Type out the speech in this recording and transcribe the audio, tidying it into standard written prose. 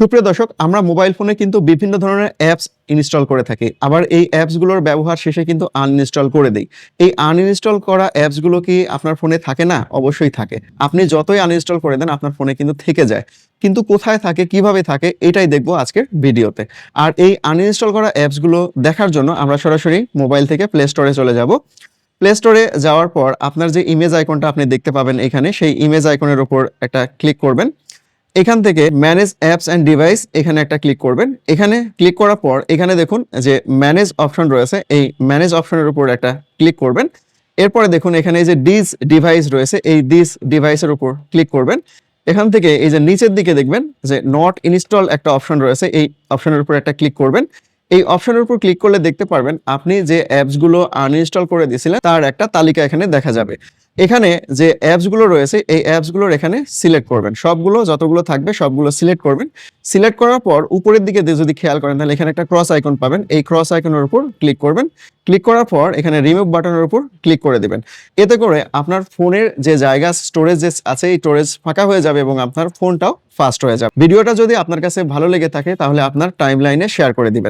সুপ্রিয় দর্শক, আমরা মোবাইল ফোনে কিন্তু বিভিন্ন ধরনের অ্যাপস ইনস্টল করে থাকি। আবার এই অ্যাপসগুলোর ব্যবহার শেষে কিন্তু আনইনস্টল করে দেই। এই আনইনস্টল করা অ্যাপসগুলো কি আপনার ফোনে থাকে না? অবশ্যই থাকে। আপনি যতই আনইনস্টল করে দেন আপনার ফোনে কিন্তু থেকে যায়। কিন্তু কোথায় থাকে, কিভাবে থাকে এটাই দেখব আজকের ভিডিওতে। আর এই আনইনস্টল করা অ্যাপসগুলো দেখার জন্য আমরা সরাসরি মোবাইল থেকে প্লে স্টোরে চলে যাব। প্লে স্টোরে যাওয়ার পর আপনার যে ইমেজ আইকনটা আপনি দেখতে পাবেন এখানে, সেই ইমেজ আইকনের উপর একটা ক্লিক করবেন। এখান থেকে ম্যানেজ অ্যাপস অ্যান্ড ডিভাইস এখানে একটা ক্লিক করবেন। এখানে ক্লিক করার পর এখানে দেখুন যে ম্যানেজ অপশন রয়েছে, এই ম্যানেজ অপশনের উপর একটা ক্লিক করবেন। এরপরে দেখুন এখানে এই যে ডিস ডিভাইস রয়েছে, এই ডিস ডিভাইসের উপর ক্লিক করবেন। এখান থেকে এই যে নিচের দিকে দেখবেন যে নট ইনস্টল একটা অপশন রয়েছে, এই অপশনের উপর একটা ক্লিক করবেন। এই অপশনের উপর ক্লিক করলে দেখতে পারবেন আপনি যে অ্যাপসগুলো আনইনস্টল করে দিয়েছিলেন তার একটা তালিকা এখানে দেখা যাবে। এখানে যে অ্যাপসগুলো রয়েছে এই অ্যাপসগুলোর এখানে সিলেক্ট করবেন, সবগুলো যতগুলো থাকবে সবগুলো সিলেক্ট করবেন। সিলেক্ট করার পর উপরের দিকে যদি খেয়াল করেন তাহলে এখানে একটা ক্রস আইকন পাবেন, এই ক্রস আইকনের উপর ক্লিক করবেন। ক্লিক করার পর এখানে রিমুভ বাটনের উপর ক্লিক করে দিবেন। এতে করে আপনার ফোনের যে জায়গা স্টোরেজ আছে এই স্টোরেজ ফাঁকা হয়ে যাবে এবং আপনার ফোনটাও ফাস্ট হয়ে যাবে। ভিডিওটা যদি আপনার কাছে ভালো লেগে থাকে তাহলে আপনার টাইমলাইনে শেয়ার করে দিবেন।